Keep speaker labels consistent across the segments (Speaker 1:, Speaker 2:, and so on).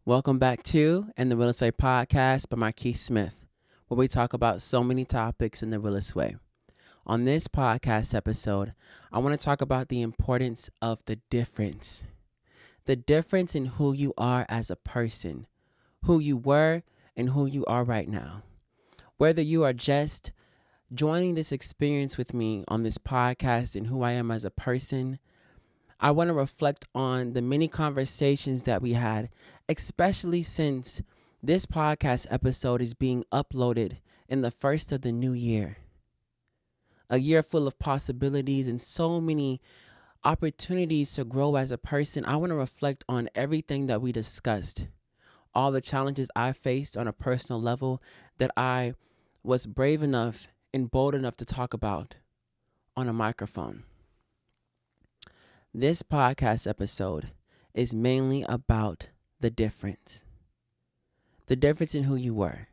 Speaker 1: Welcome back to NTheRealestWay podcast by Marqes Smith, where we talk about so many topics in the realest way. On this podcast episode, I want to talk about the importance of the difference in who you are as a person, who you were and who you are right now. Whether you are just joining this experience with me on this podcast and who I am as a person, I want to reflect on the many conversations that we had, especially since this podcast episode is being uploaded in the first of the new year. A year full of possibilities and so many opportunities to grow as a person. I want to reflect on everything that we discussed, all the challenges I faced on a personal level that I was brave enough and bold enough to talk about on a microphone. This podcast episode is mainly about the difference in who you were.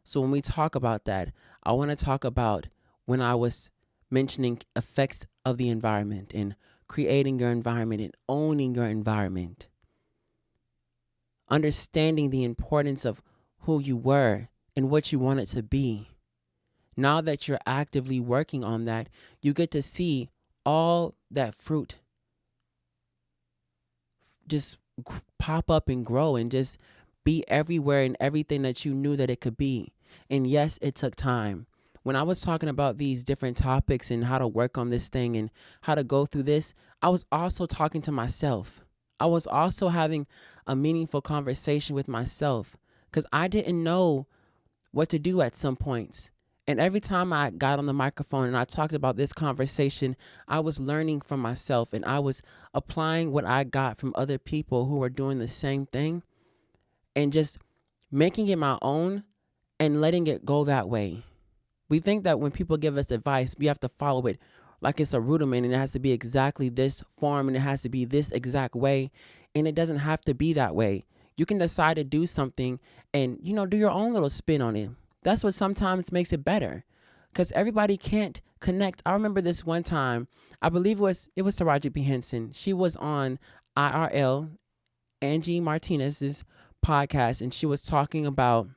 Speaker 1: So when we talk about that, I want to talk about when I was mentioning effects of the environment and creating your environment and owning your environment. Understanding the importance of who you were and what you wanted to be. Now that you're actively working on that, you get to see all that fruit just pop up and grow and just be everywhere and everything that you knew that it could be. And yes, it took time. When I was talking about these different topics and how to work on this thing and how to go through this, I was also talking to myself. I was also having a meaningful conversation with myself because I didn't know what to do at some points. And every time I got on the microphone and I talked about this conversation, I was learning from myself and I was applying what I got from other people who were doing the same thing and just making it my own and letting it go that way. We think that when people give us advice, we have to follow it like it's a rudiment and it has to be exactly this form and it has to be this exact way. And it doesn't have to be that way. You can decide to do something and, do your own little spin on it. That's what sometimes makes it better because everybody can't connect. I remember this one time, I believe it was Taraji P. Henson. She was on IRL, Angie Martinez's podcast, and she was talking about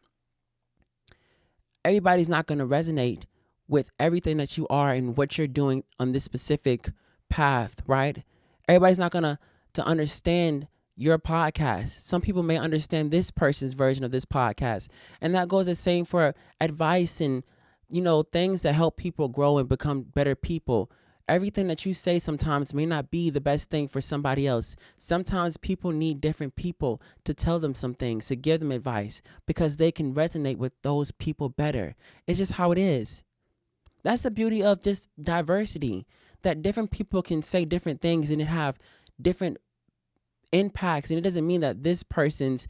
Speaker 1: everybody's not going to resonate with everything that you are and what you're doing on this specific path, right? Everybody's not going to understand your podcast. Some people may understand this person's version of this podcast. And that goes the same for advice and, things that help people grow and become better people. Everything that you say sometimes may not be the best thing for somebody else. Sometimes people need different people to tell them some things, to give them advice, because they can resonate with those people better. It's just how it is. That's the beauty of just diversity, that different people can say different things and it have different impacts. And it doesn't mean that this person's,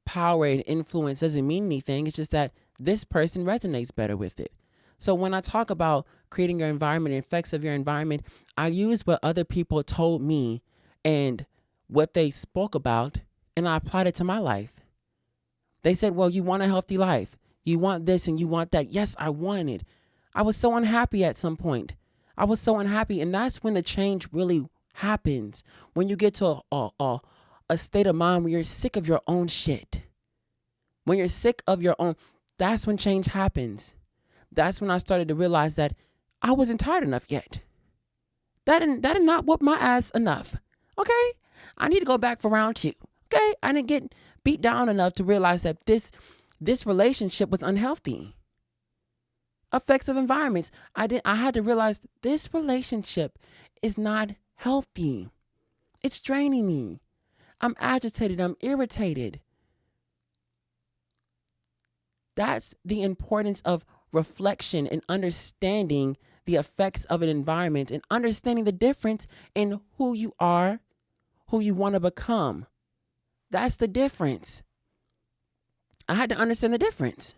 Speaker 1: power and influence doesn't mean anything. It's just that this person resonates better with it. So when I talk about creating your environment and effects of your environment, I use what other people told me and what they spoke about, and I applied it to my life. They said, well, you want a healthy life. You want this and you want that. Yes, I want it. I was so unhappy at some point. I was so unhappy. And that's when the change really happens. When you get to a state of mind where you're sick of your own shit. When you're sick of your own, that's when change happens. That's when I started to realize that I wasn't tired enough yet. That did not whoop my ass enough. Okay? I need to go back for round 2. Okay? I didn't get beat down enough to realize that this relationship was unhealthy. Effects of environments. I had to realize this relationship is not healthy. It's draining me. I'm agitated. I'm irritated. That's the importance of reflection and understanding the effects of an environment and understanding the difference in who you are, who you want to become. That's the difference. I had to understand the difference.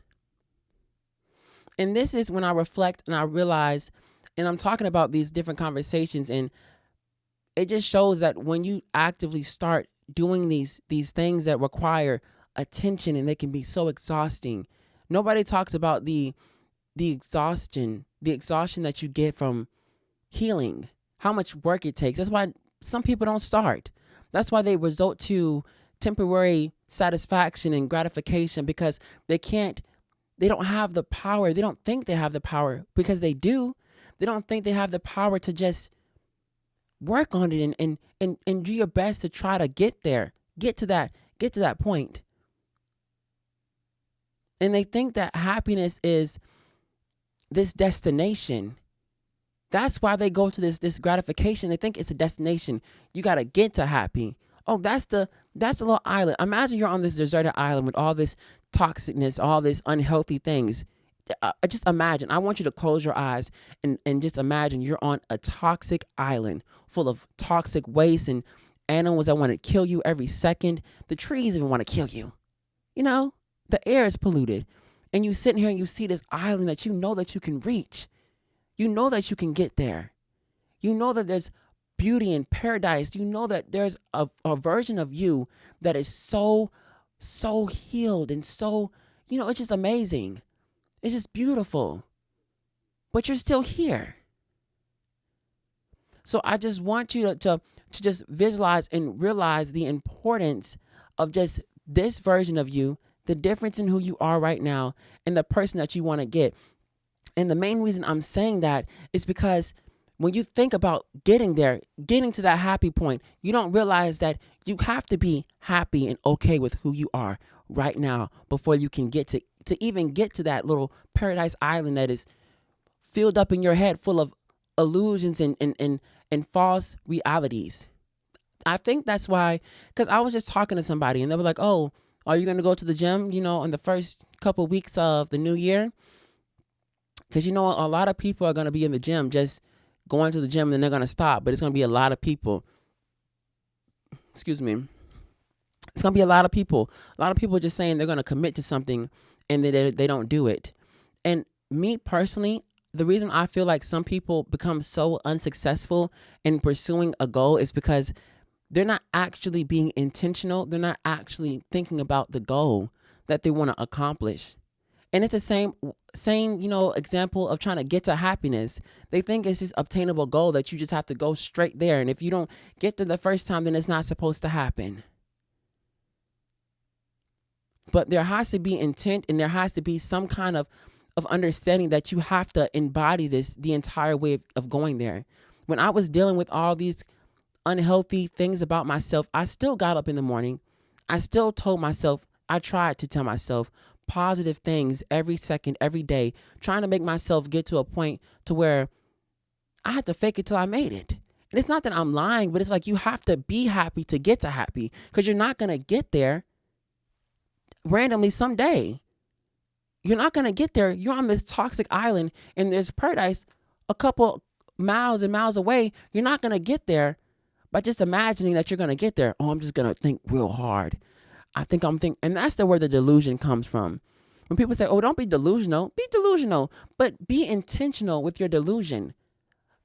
Speaker 1: And this is when I reflect and I realize, and I'm talking about these different conversations, and it just shows that when you actively start doing these things that require attention and they can be so exhausting. Nobody talks about the exhaustion that you get from healing, how much work it takes. That's why some people don't start. That's why they resort to temporary satisfaction and gratification because they don't have the power. They don't think they have the power because they do. They don't think they have the power to just work on it and do your best to try to get there, get to that point. And they think that happiness is this destination. That's why they go to this gratification. They think it's a destination. You got to get to happy. Oh, that's the little island. Imagine you're on this deserted island with all this toxicness, all this unhealthy things. Just imagine. I want you to close your eyes and just imagine you're on a toxic island full of toxic waste and animals that want to kill you every second. The trees even want to kill you. You know, the air is polluted. And you sit here and you see this island that you know that you can reach. You know that you can get there. You know that there's beauty in paradise. You know that there's a version of you that is so healed and so, it's just amazing. It's just beautiful. But you're still here. So I just want you to just visualize and realize the importance of just this version of you, the difference in who you are right now, and the person that you want to get. And the main reason I'm saying that is because when you think about getting there, getting to that happy point, you don't realize that you have to be happy and okay with who you are right now before you can get to even get to that little paradise island that is filled up in your head full of illusions and false realities. I think that's why, because I was just talking to somebody and they were like, oh, are you going to go to the gym, in the first couple weeks of the new year? Because, a lot of people are going to be in the gym, just going to the gym and then they're going to stop. But it's going to be a lot of people. Excuse me. It's going to be a lot of people. A lot of people just saying they're going to commit to something and they don't do it. And me personally, the reason I feel like some people become so unsuccessful in pursuing a goal is because they're not actually being intentional. They're not actually thinking about the goal that they want to accomplish. And it's the same, example of trying to get to happiness. They think it's this obtainable goal that you just have to go straight there. And if you don't get there the first time, then it's not supposed to happen. But there has to be intent and there has to be some kind of understanding that you have to embody this the entire way of going there. When I was dealing with all these unhealthy things about myself, I still got up in the morning. I still told myself, I tried to tell myself positive things every second, every day, trying to make myself get to a point to where I had to fake it till I made it. And it's not that I'm lying, but it's like you have to be happy to get to happy because you're not going to get there randomly someday. You're not going to get there. You're on this toxic island and there's paradise a couple miles and miles away. You're not going to get there by just imagining that you're going to get there. Oh, I'm just going to think real hard. And that's where the delusion comes from. When people say, oh, don't be delusional, but be intentional with your delusion.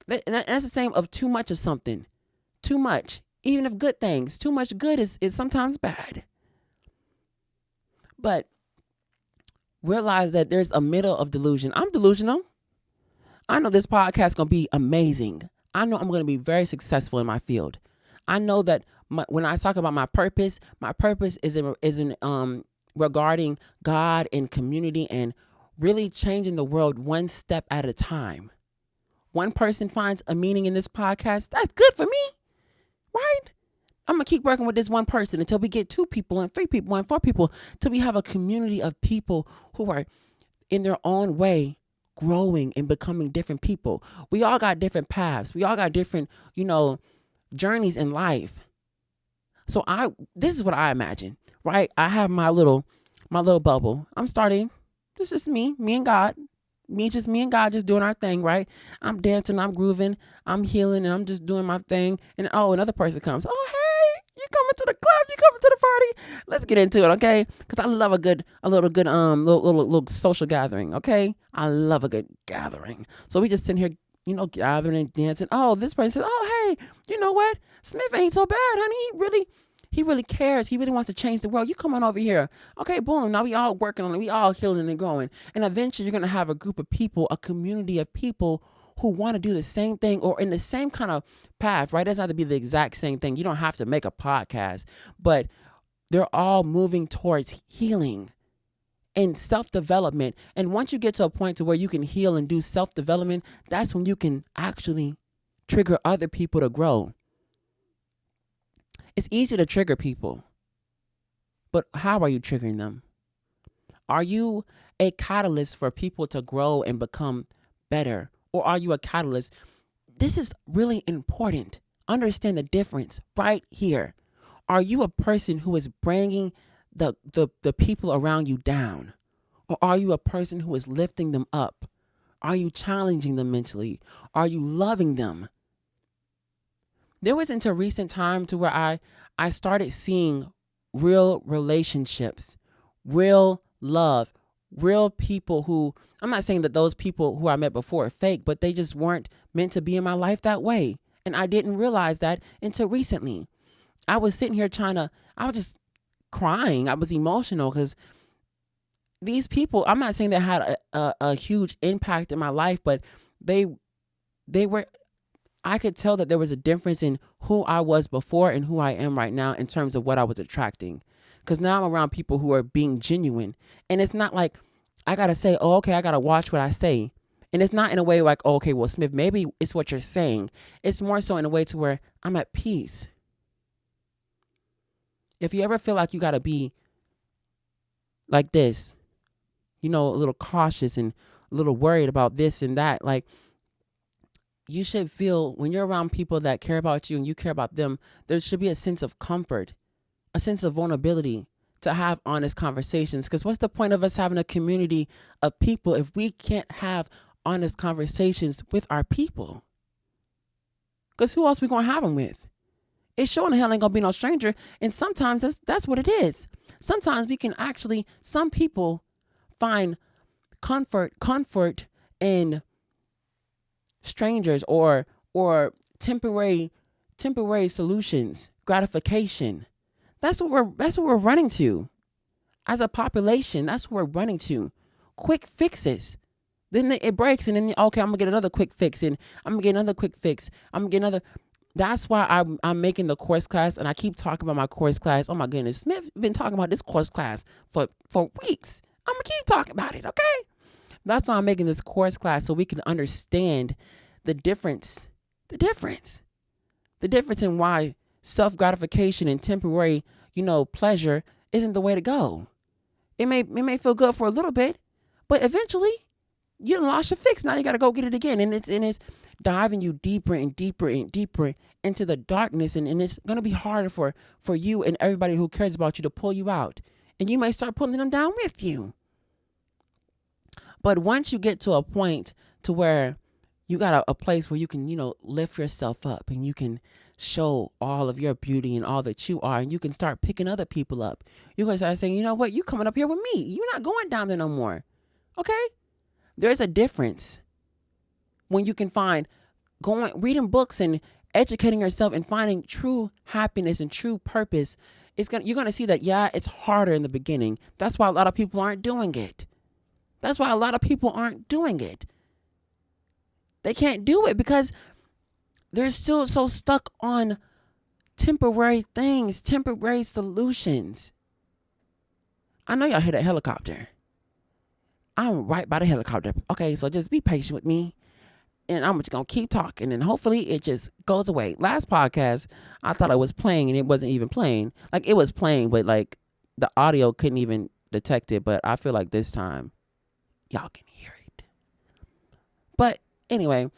Speaker 1: That's the same of too much of something. Too much, even of good things. Too much good is sometimes bad. But realize that there's a middle of delusion. I'm delusional. I know this podcast is going to be amazing. I know I'm going to be very successful in my field. I know that when I talk about my purpose is in regarding God and community and really changing the world one step at a time. One person finds a meaning in this podcast. That's good for me, right? I'm going to keep working with this one person until we get 2 people and 3 people and 4 people, till we have a community of people who are in their own way growing and becoming different people. We all got different paths. We all got different, journeys in life. So this is what I imagine, right? I have my little bubble. I'm starting. This is me and God. Me and God just doing our thing, right? I'm dancing, I'm grooving, I'm healing, and I'm just doing my thing. And another person comes. Oh, hey, you coming to the club? You coming to the party? Let's get into it, okay? Because I love a little good little social gathering, okay? I love a good gathering. So we just sitting here, gathering and dancing. Oh, this person says, oh, hey, you know what? Smith ain't so bad, honey. He really cares. He really wants to change the world. You come on over here. Okay, boom. Now we all working on it. We all healing and growing. And eventually you're going to have a group of people, a community of people who want to do the same thing or in the same kind of path, right? It doesn't have to be the exact same thing. You don't have to make a podcast. But They're all moving towards healing and self-development. And once you get to a point to where you can heal and do self-development, that's when you can actually trigger other people to grow. It's easy to trigger people, but how are you triggering them? Are you a catalyst for people to grow and become better? Or are you a catalyst? This is really important. Understand the difference right here. Are you a person who is bringing the people around you down? Or are you a person who is lifting them up? Are you challenging them mentally? Are you loving them? There was until recent time to where I started seeing real relationships, real love, real people who, I'm not saying that those people who I met before are fake, but they just weren't meant to be in my life that way. And I didn't realize that until recently. I was sitting here I was just crying. I was emotional because these people, I'm not saying they had a huge impact in my life, but they were, I could tell that there was a difference in who I was before and who I am right now in terms of what I was attracting. Because now I'm around people who are being genuine. And it's not like I got to say, oh, okay, I got to watch what I say. And it's not in a way like, oh, okay, well, Smith, maybe it's what you're saying. It's more so in a way to where I'm at peace. If you ever feel like you got to be like this, a little cautious and a little worried about this and that, like, you should feel when you're around people that care about you and you care about them, there should be a sense of comfort, a sense of vulnerability to have honest conversations. Because what's the point of us having a community of people if we can't have honest conversations with our people? Because who else we going to have them with? It's sure in the hell ain't going to be no stranger. And sometimes that's what it is. Sometimes we can actually, some people find comfort in strangers or temporary solutions, gratification. That's what we're running to. As a population, that's what we're running to. Quick fixes. Then it breaks and then, okay, I'm going to get another quick fix and I'm going to get another quick fix. I'm going to get another. That's why I'm making the course class, and I keep talking about my course class. Oh my goodness, Smith been talking about this course class for weeks. I'm going to keep talking about it, okay? That's why I'm making this course class so we can understand the difference in why self-gratification and temporary, pleasure isn't the way to go. It may feel good for a little bit, but eventually you done lost your fix. Now you got to go get it again. And it's diving you deeper and deeper and deeper into the darkness. And it's going to be harder for you and everybody who cares about you to pull you out. And you may start pulling them down with you. But once you get to a point to where you got a place where you can, lift yourself up and you can show all of your beauty and all that you are, and you can start picking other people up. You're going to start saying, you know what? You coming up here with me. You're not going down there no more. Okay? There's a difference when you can find reading books and educating yourself and finding true happiness and true purpose. You're going to see that, yeah, it's harder in the beginning. That's why a lot of people aren't doing it. They can't do it because they're still so stuck on temporary things, temporary solutions. I know y'all hear that helicopter. I'm right by the helicopter. Okay, so just be patient with me. And I'm just going to keep talking. And hopefully it just goes away. Last podcast, I thought it was playing and it wasn't even playing. Like it was playing, but like the audio couldn't even detect it. But I feel like this time, y'all can hear it. But anyway,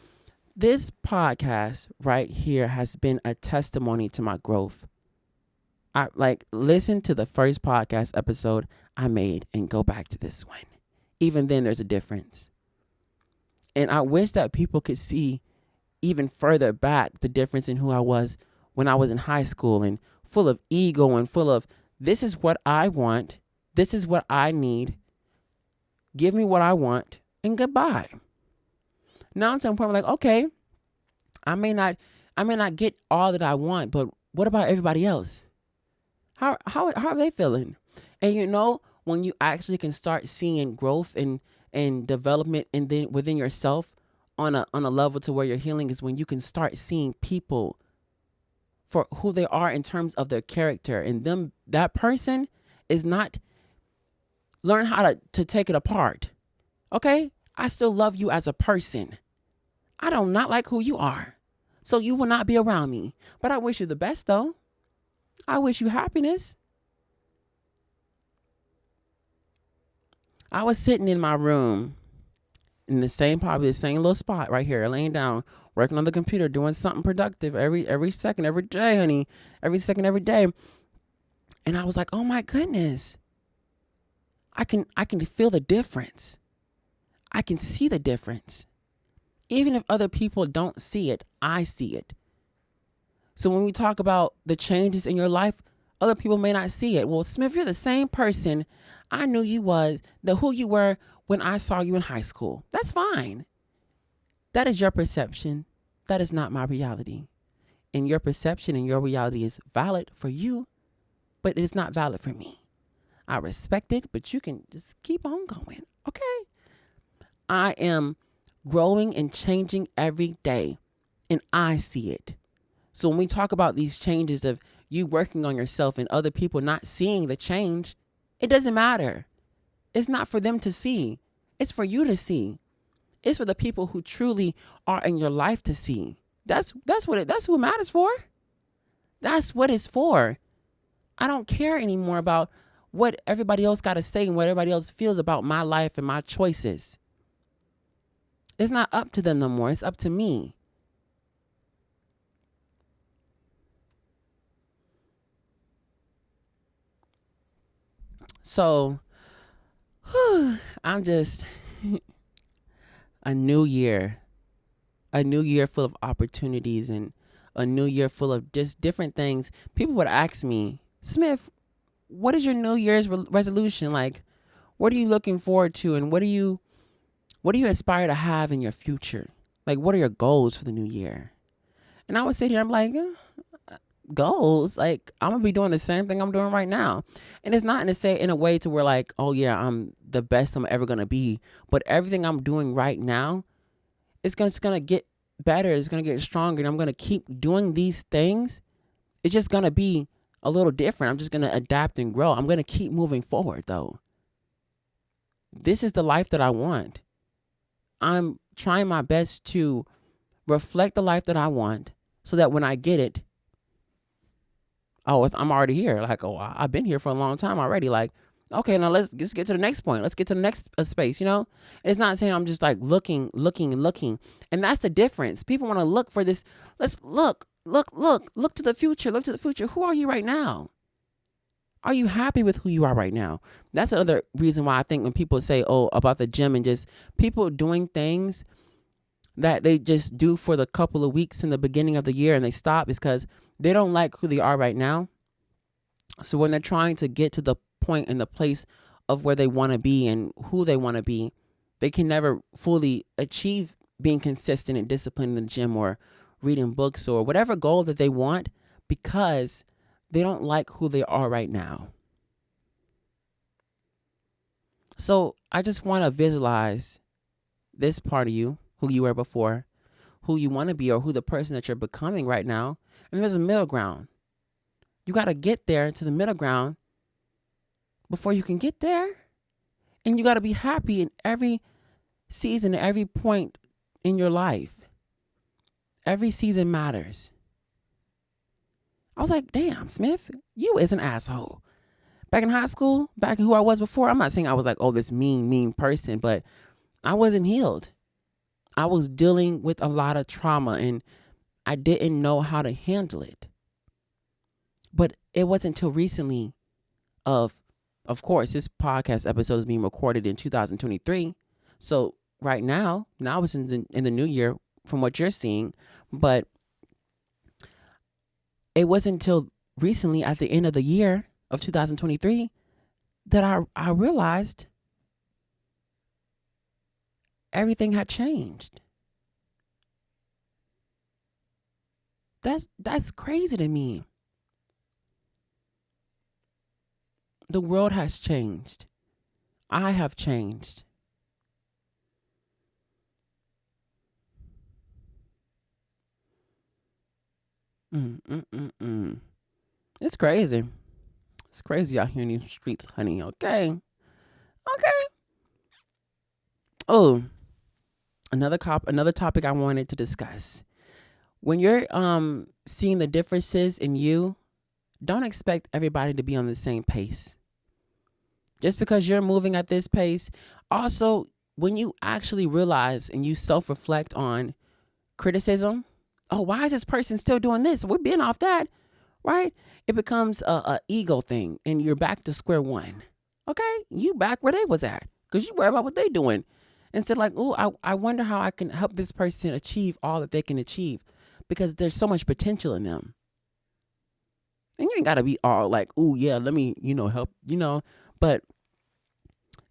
Speaker 1: this podcast right here has been a testimony to my growth. I listen to the first podcast episode I made and go back to this one. Even then, there's a difference. And I wish that people could see even further back the difference in who I was when I was in high school and full of ego and full of, this is what I want. This is what I need. Give me what I want and goodbye. Now I'm to the point where okay, I may not get all that I want, but what about everybody else? How are they feeling? And when you actually can start seeing growth and development and then within yourself on a level to where you're healing is when you can start seeing people for who they are in terms of their character. And that person is not, learn how to take it apart. Okay? I still love you as a person. I do not like who you are. So you will not be around me. But I wish you the best, though. I wish you happiness. I was sitting in my room in probably the same little spot right here, laying down, working on the computer, doing something productive every second, every day, honey. Every second, every day. And I was like, oh my goodness. I can feel the difference. I can see the difference. Even if other people don't see it, I see it. So when we talk about the changes in your life, other people may not see it. Well, Smith, you're the same person I knew you was, who you were when I saw you in high school. That's fine. That is your perception. That is not my reality. And your perception and your reality is valid for you, but it is not valid for me. I respect it, but you can just keep on going. Okay? I am growing and changing every day, and I see it. So when we talk about these changes of you working on yourself and other people not seeing the change, it doesn't matter. It's not for them to see. It's for you to see. It's for the people who truly are in your life to see. That's who it matters for. That's what it's for. I don't care anymore about what everybody else got to say and what everybody else feels about my life and my choices. It's not up to them no more. It's up to me. So, I'm just a new year full of opportunities and a new year full of just different things. People would ask me, Smith, what is your New Year's resolution? Like, what are you looking forward to? And what do you aspire to have in your future? Like, what are your goals for the new year? And I would sit here, I'm like, goals? Like, I'm going to be doing the same thing I'm doing right now. And it's not in a way to where like, oh yeah, I'm the best I'm ever going to be. But everything I'm doing right now, it's going to get better. It's going to get stronger. And I'm going to keep doing these things. It's just going to be a little different. I'm just going to adapt and grow. I'm going to keep moving forward though. This is the life that I want. I'm trying my best to reflect the life that I want so that when I get it, I'm already here. Like, I've been here for a long time already. Like, okay, now let's just get to the next point. Let's get to the next space, you know? It's not saying I'm just like looking. And that's the difference. People want to look for this. Let's look to the future. Look to the future. Who are you right now? Are you happy with who you are right now? That's another reason why I think when people say, about the gym and just people doing things that they just do for the couple of weeks in the beginning of the year and they stop is because they don't like who they are right now. So when they're trying to get to the point and the place of where they want to be and who they want to be, they can never fully achieve being consistent and disciplined in the gym or reading books or whatever goal that they want because they don't like who they are right now. So I just want to visualize this part of you, who you were before, who you want to be, or who the person that you're becoming right now. And there's a middle ground. You got to get there to the middle ground before you can get there. And you got to be happy in every season, every point in your life. Every season matters. I was like, damn, Smith, you is an asshole. Back in high school, back in who I was before, I'm not saying I was like, this mean person, but I wasn't healed. I was dealing with a lot of trauma and I didn't know how to handle it. But it wasn't until recently of course, this podcast episode is being recorded in 2023. So right now it's in the new year from what you're seeing, but it wasn't until recently at the end of the year of 2023 that I realized everything had changed. That's crazy to me. The world has changed. I have changed. Mm, mm, mm, mm. It's crazy. It's crazy out here in these streets, honey. Okay. Okay. Oh, another topic I wanted to discuss. When you're seeing the differences in you, don't expect everybody to be on the same pace. Just because you're moving at this pace, also when you actually realize and you self-reflect on criticism, oh, why is this person still doing this? We're being off that, right? It becomes a ego thing, and you're back to square one. Okay, you back where they was at because you worry about what they doing instead. Like, oh, I wonder how I can help this person achieve all that they can achieve because there's so much potential in them. And you ain't gotta be all like, oh yeah, let me help, but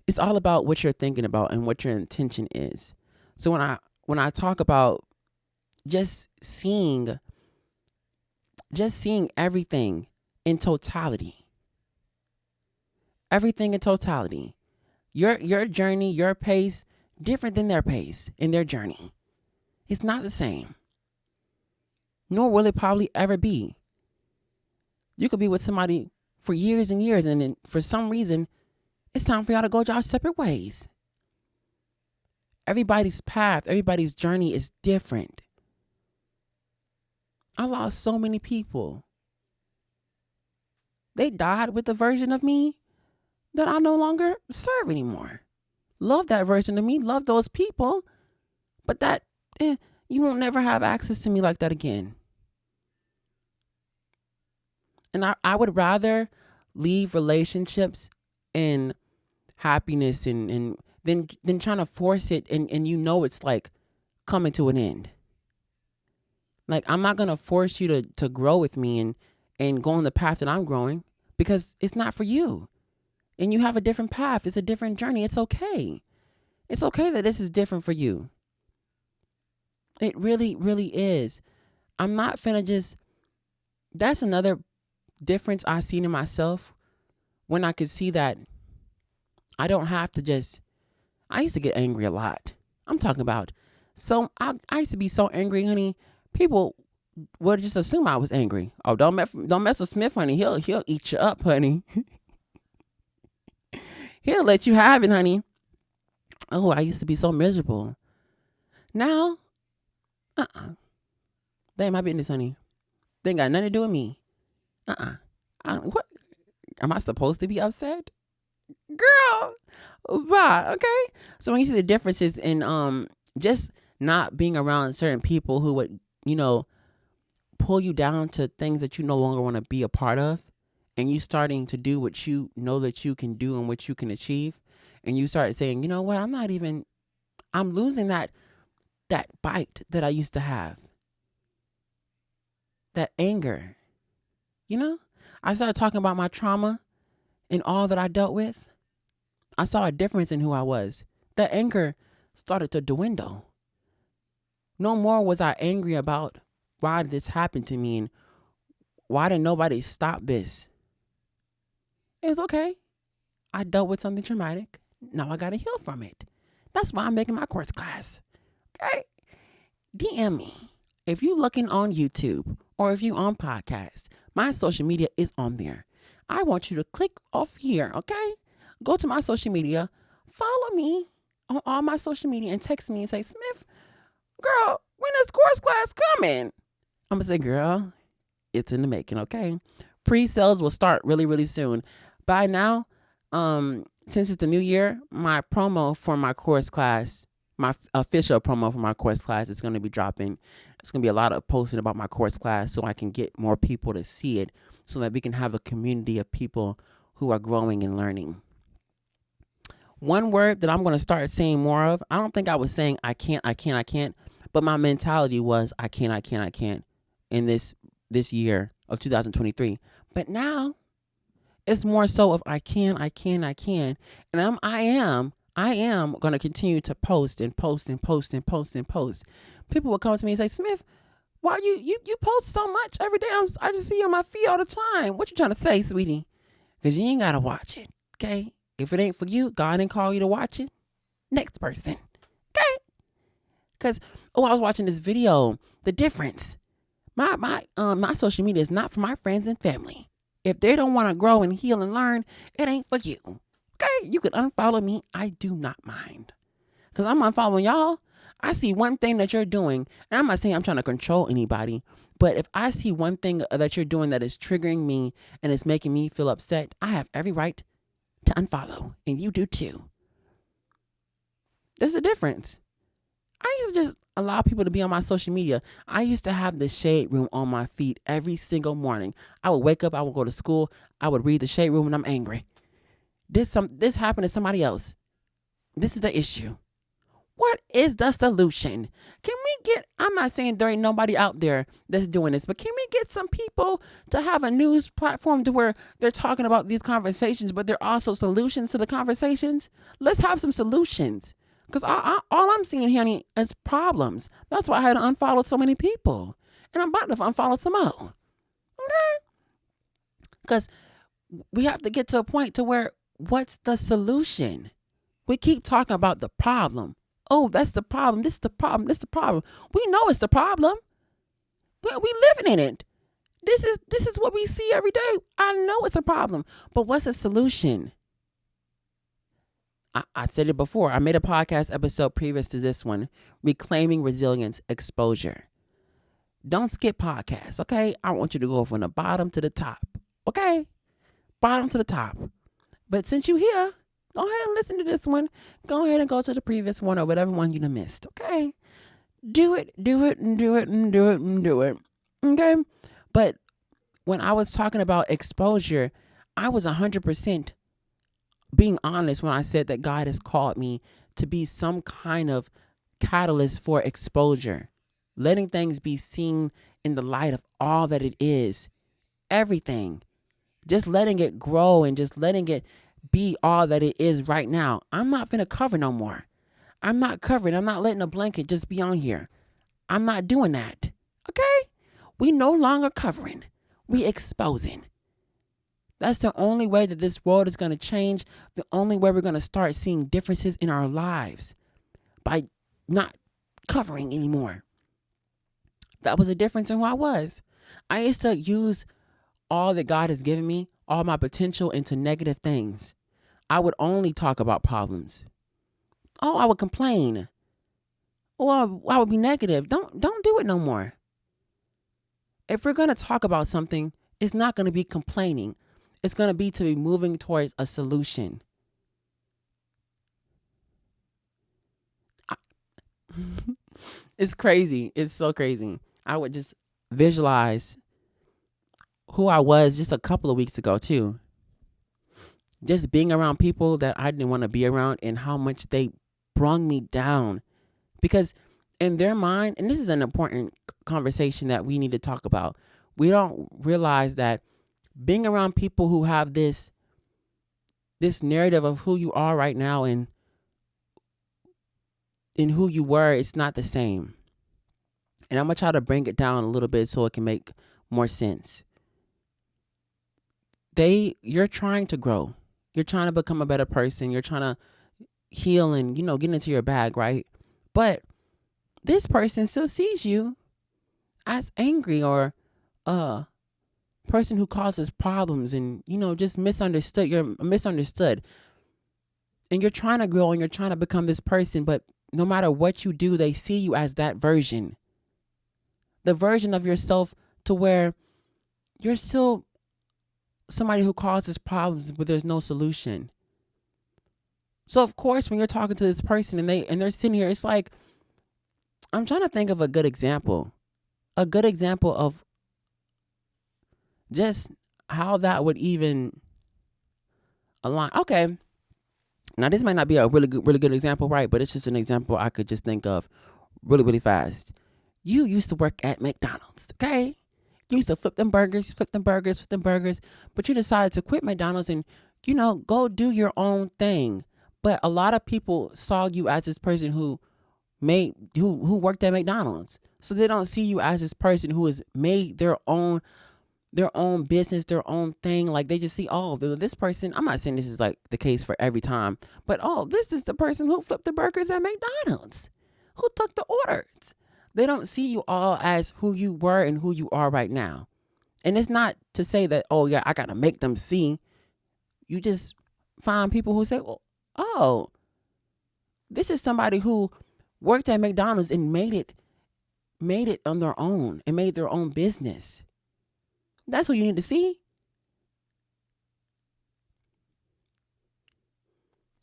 Speaker 1: it's all about what you're thinking about and what your intention is. So when I talk about just seeing everything in totality. Everything in totality. Your journey, your pace, different than their pace in their journey. It's not the same. Nor will it probably ever be. You could be with somebody for years and years, and then for some reason, it's time for y'all to go y'all separate ways. Everybody's path, everybody's journey is different. I lost so many people. They died with the version of me that I no longer serve anymore. Love that version of me, love those people, but that, you won't never have access to me like that again. And I would rather leave relationships in happiness and than trying to force it and it's like coming to an end. Like, I'm not going to force you to grow with me and go on the path that I'm growing because it's not for you. And you have a different path. It's a different journey. It's okay. It's okay that this is different for you. It really, really is. I'm not finna that's another difference I seen in myself when I could see that I don't have to I used to get angry a lot. I'm talking about, so I used to be so angry, honey. People would just assume I was angry. Oh, don't mess with Smith, honey. He'll eat you up, honey. He'll let you have it, honey. Oh, I used to be so miserable. Now, That ain't my business, honey. They ain't got nothing to do with me. What? Am I supposed to be upset? Girl, bye, okay? So when you see the differences in just not being around certain people who would, pull you down to things that you no longer want to be a part of, and you starting to do what you know that you can do and what you can achieve, and you start saying, you know what, I'm losing that bite that I used to have. That anger. I started talking about my trauma and all that I dealt with. I saw a difference in who I was. That anger started to dwindle. No more was I angry about why did this happen to me and why didn't nobody stop this. It was okay. I dealt with something traumatic. Now I got to heal from it. That's why I'm making my course class. Okay? DM me. If you're looking on YouTube or if you're on podcast, my social media is on there. I want you to click off here, okay? Go to my social media, follow me on all my social media and text me and say, Smith, girl, when is course class coming? I'm going to say, girl, it's in the making, okay? Pre-sales will start really, really soon. By now, since it's the new year, my promo for my course class, my official promo for my course class is going to be dropping. It's going to be a lot of posting about my course class so I can get more people to see it so that we can have a community of people who are growing and learning. One word that I'm going to start saying more of, I don't think I was saying I can't, but my mentality was I can't in this year of 2023. But now it's more so of I can. And I am going to continue to post. People will come to me and say, Smith, why you post so much every day? I just see you on my feed all the time. What you trying to say, sweetie? Because you ain't got to watch it, okay? If it ain't for you, God didn't call you to watch it. Next person, okay? Because, I was watching this video, the difference. My social media is not for my friends and family. If they don't want to grow and heal and learn, it ain't for you. Okay? You can unfollow me. I do not mind. Because I'm unfollowing y'all. I see one thing that you're doing, and I'm not saying I'm trying to control anybody, but if I see one thing that you're doing that is triggering me and is making me feel upset, I have every right to unfollow. And you do too. There's a difference. I used to just allow people to be on my social media. I used to have the shade room on my feed every single morning. I would wake up, I would go to school, I would read the shade room, and I'm angry. This happened to somebody else. This is the issue. What is the solution? Can we get, I'm not saying there ain't nobody out there that's doing this, but can we get some people to have a news platform to where they're talking about these conversations, but there are also solutions to the conversations? Let's have some solutions. Because all I'm seeing here is problems. That's why I had to unfollow so many people. And I'm about to unfollow some more. Okay? Because we have to get to a point to where, what's the solution? We keep talking about the problem. Oh, that's the problem. This is the problem. This is the problem. We know it's the problem. We living in it. This is what we see every day. I know it's a problem. But what's the solution? I said it before. I made a podcast episode previous to this one, Reclaiming Resilience Exposure. Don't skip podcasts, okay? I want you to go from the bottom to the top, okay? Bottom to the top. But since you're here, go ahead and listen to this one. Go ahead and go to the previous one or whatever one you missed, okay? Do it, do it, and do it, and do it, and do it, okay? But when I was talking about exposure, I was 100% being honest when I said that God has called me to be some kind of catalyst for exposure, letting things be seen in the light of all that it is, everything, just letting it grow and just letting it be all that it is right now. I'm not finna cover no more. I'm not covering. I'm not letting a blanket just be on here. I'm not doing that. Okay? We no longer covering. We exposing. That's the only way that this world is going to change. The only way we're going to start seeing differences in our lives, by not covering anymore. That was a difference in who I was. I used to use all that God has given me, all my potential, into negative things. I would only talk about problems. Oh, I would complain. Or I would be negative. Don't do it no more. If we're going to talk about something, it's not going to be complaining. It's going to be moving towards a solution. It's crazy. It's so crazy. I would just visualize who I was just a couple of weeks ago too. Just being around people that I didn't want to be around and how much they brung me down. Because in their mind, and this is an important conversation that we need to talk about, we don't realize that being around people who have this narrative of who you are right now and in who you were, it's not the same. And I'm going to try to bring it down a little bit so it can make more sense. You're trying to grow. You're trying to become a better person. You're trying to heal and, get into your bag, right? But this person still sees you as angry or person who causes problems and, just misunderstood. You're misunderstood. And you're trying to grow and you're trying to become this person, but no matter what you do, they see you as that version. The version of yourself to where you're still somebody who causes problems, but there's no solution. So of course, when you're talking to this person and they're sitting here, it's like, I'm trying to think of a good example of just how that would even align. Okay. Now this might not be a really good example, right? But it's just an example I could just think of really, really fast. You used to work at McDonald's, okay? You used to flip them burgers, but you decided to quit McDonald's and, go do your own thing. But a lot of people saw you as this person who worked at McDonald's. So they don't see you as this person who has made their own business, their own thing. Like they just see, oh, this person, I'm not saying this is like the case for every time, but oh, this is the person who flipped the burgers at McDonald's, who took the orders. They don't see you all as who you were and who you are right now. And it's not to say that, oh, yeah, I got to make them see. You just find people who say, well, oh, this is somebody who worked at McDonald's and made it on their own and made their own business. That's what you need to see.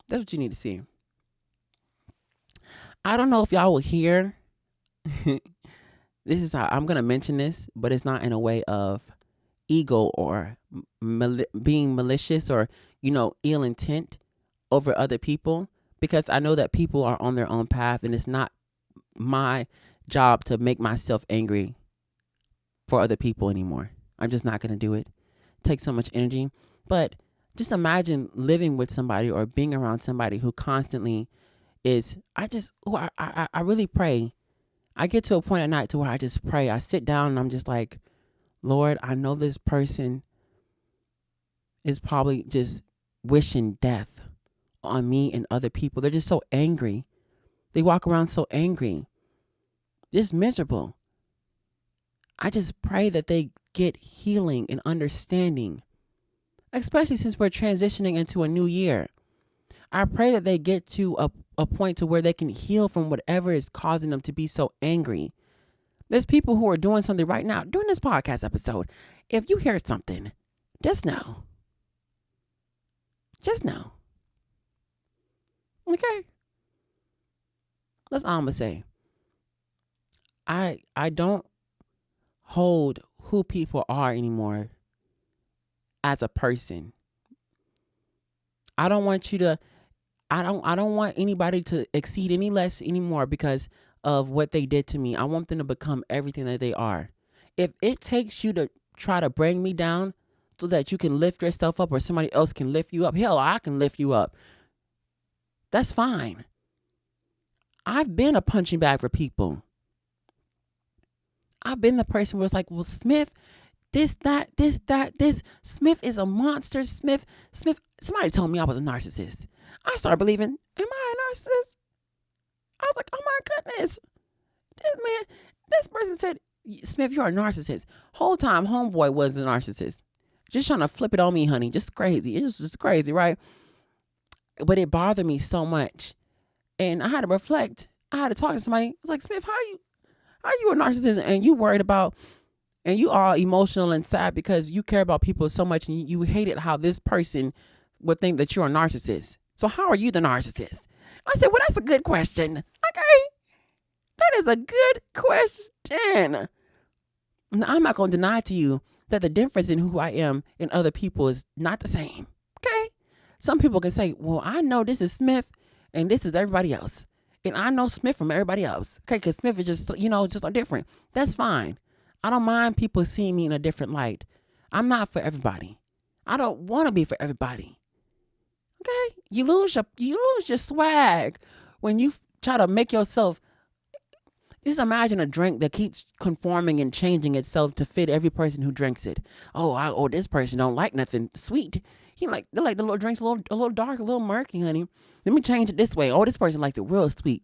Speaker 1: That's what you need to see. I don't know if y'all will hear. This is how I'm going to mention this, but it's not in a way of ego or being malicious or, ill intent over other people, because I know that people are on their own path and it's not my job to make myself angry for other people anymore. I'm just not going to do it. It takes so much energy. But just imagine living with somebody or being around somebody who constantly is, I really pray. I get to a point at night to where I just pray. I sit down and I'm just like, Lord, I know this person is probably just wishing death on me and other people. They're just so angry. They walk around so angry, just miserable. I just pray that they get healing and understanding, especially since we're transitioning into a new year. I pray that they get to a point to where they can heal from whatever is causing them to be so angry. There's people who are doing something right now during this podcast episode. If you hear something, just know. Just know. Okay? That's all I'm going to say. I don't hold who people are anymore as a person. I don't want you to, I don't want anybody to exceed any less anymore because of what they did to me. I want them to become everything that they are. If it takes you to try to bring me down so that you can lift yourself up or somebody else can lift you up, hell, I can lift you up. That's fine. I've been a punching bag for people. I've been the person where it's like, well, Smith, this. Smith is a monster. Smith. Somebody told me I was a narcissist. I started believing, am I a narcissist? I was like, oh my goodness. This person said, Smith, you're a narcissist. Whole time, homeboy was a narcissist. Just trying to flip it on me, honey. Just crazy. It was just crazy, right? But it bothered me so much. And I had to reflect. I had to talk to somebody. I was like, Smith, how are you a narcissist and you worried about, and you are emotional and sad because you care about people so much and you hated how this person would think that you're a narcissist. So how are you the narcissist? I said, well, that's a good question. Okay. That is a good question. Now, I'm not going to deny to you that the difference in who I am and other people is not the same. Okay. Some people can say, well, I know this is Smith and this is everybody else. And I know Smith from everybody else. Okay. Because Smith is just, just different. That's fine. I don't mind people seeing me in a different light. I'm not for everybody. I don't want to be for everybody. Okay? You lose your swag when you try to make yourself. Just imagine a drink that keeps conforming and changing itself to fit every person who drinks it. Oh, this person don't like nothing sweet. They like the little drinks a little dark, a little murky, honey. Let me change it this way. Oh, this person likes it real sweet.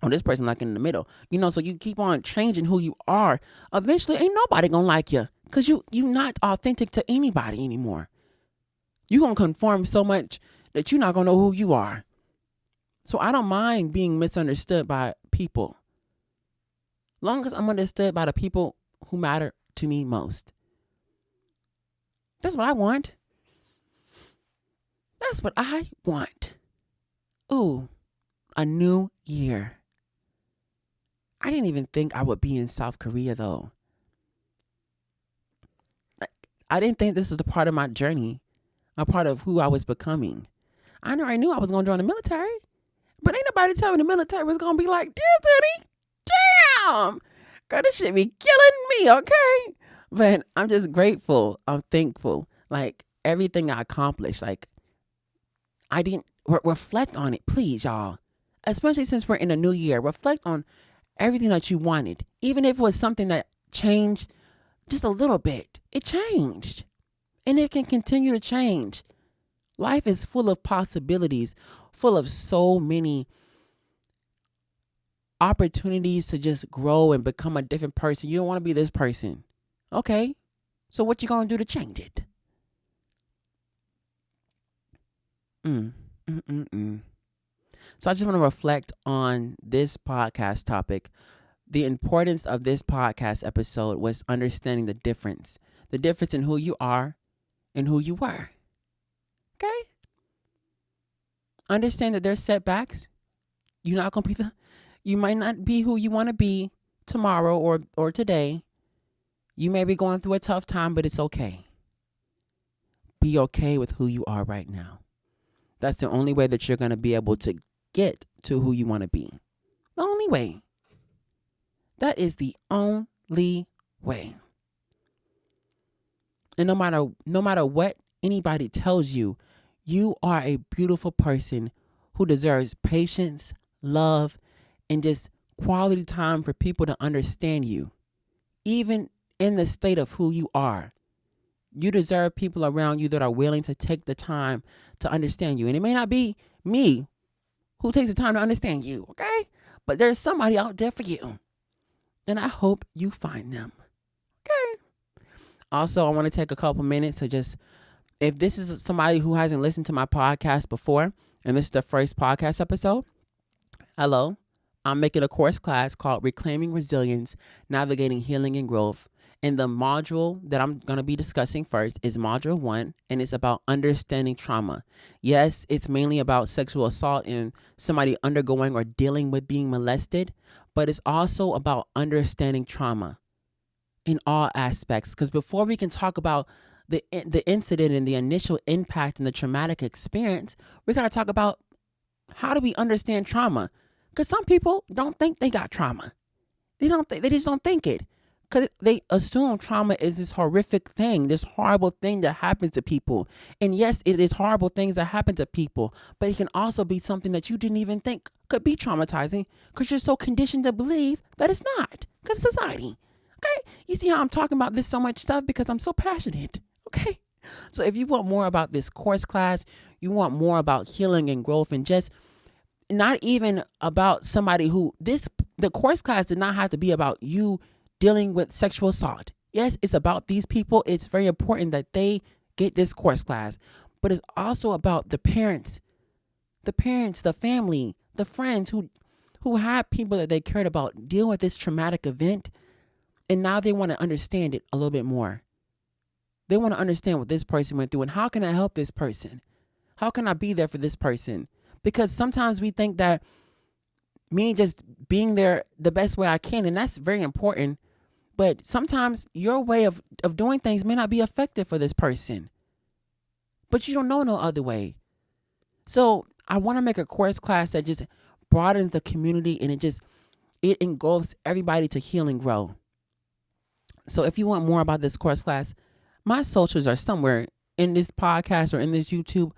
Speaker 1: Oh, this person like it in the middle. So you keep on changing who you are. Eventually, ain't nobody gonna like you because you not authentic to anybody anymore. You gonna conform so much that you're not gonna know who you are. So I don't mind being misunderstood by people. Long as I'm understood by the people who matter to me most. That's what I want. That's what I want. Ooh, a new year. I didn't even think I would be in South Korea, though. I didn't think this was a part of my journey, a part of who I was becoming. I knew I was going to join the military, but ain't nobody telling me the military was going to be like, this, damn, girl, this shit be killing me, okay? But I'm just grateful. I'm thankful. Like, everything I accomplished, like, I didn't reflect on it, please, y'all. Especially since we're in a new year, reflect on everything that you wanted. Even if it was something that changed just a little bit, it changed. And it can continue to change. Life is full of possibilities, full of so many opportunities to just grow and become a different person. You don't want to be this person. Okay. So what you going to do to change it? So I just want to reflect on this podcast topic. The importance of this podcast episode was understanding the difference in who you are and who you were. Okay? Understand that there's setbacks. You're not going to be you might not be who you want to be tomorrow or today. You may be going through a tough time, but it's okay. Be okay with who you are right now. That's the only way that you're going to be able to get to who you want to be. The only way. That is the only way. And no matter what anybody tells you, you are a beautiful person who deserves patience, love, and just quality time for people to understand you. Even in the state of who you are, you deserve people around you that are willing to take the time to understand you. And it may not be me who takes the time to understand you, okay? But there's somebody out there for you. And I hope you find them. Okay. Also, I want to take a couple minutes to just, if this is somebody who hasn't listened to my podcast before, and this is the first podcast episode, hello. I'm making a course class called Reclaiming Resilience, Navigating Healing and Growth. And the module that I'm going to be discussing first is module 1, and it's about understanding trauma. Yes, it's mainly about sexual assault and somebody undergoing or dealing with being molested, but it's also about understanding trauma in all aspects. Because before we can talk about the incident and the initial impact and the traumatic experience, we got to talk about how do we understand trauma? Because some people don't think they got trauma. They just don't think it. Because they assume trauma is this horrific thing, this horrible thing that happens to people. And yes, it is horrible things that happen to people, but it can also be something that you didn't even think could be traumatizing because you're so conditioned to believe that it's not, because society. Okay? You see how I'm talking about this so much stuff because I'm so passionate. Okay? So if you want more about this course class, you want more about healing and growth and just not even about somebody who the course class did not have to be about you dealing with sexual assault. Yes, it's about these people. It's very important that they get this course class, but it's also about the parents, the family, the friends who had people that they cared about deal with this traumatic event. And now they want to understand it a little bit more. They want to understand what this person went through and how can I help this person? How can I be there for this person? Because sometimes we think that me just being there the best way I can, and that's very important. But sometimes your way of doing things may not be effective for this person. But you don't know no other way. So I want to make a course class that just broadens the community and it engulfs everybody to heal and grow. So if you want more about this course class, my socials are somewhere in this podcast or in this YouTube.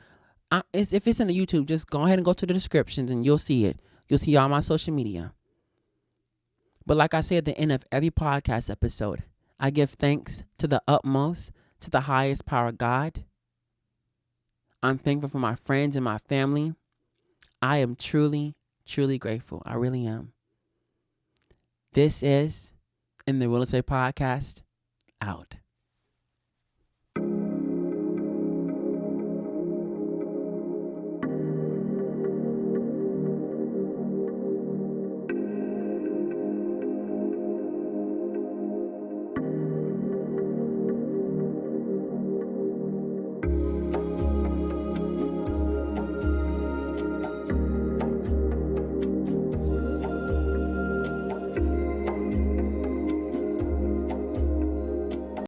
Speaker 1: If it's in the YouTube, just go ahead and go to the descriptions and you'll see it. You'll see all my social media. But like I say at the end of every podcast episode, I give thanks to the utmost, to the highest power, God. I'm thankful for my friends and my family. I am truly, truly grateful. I really am. This is NTheRealestWay podcast. Out.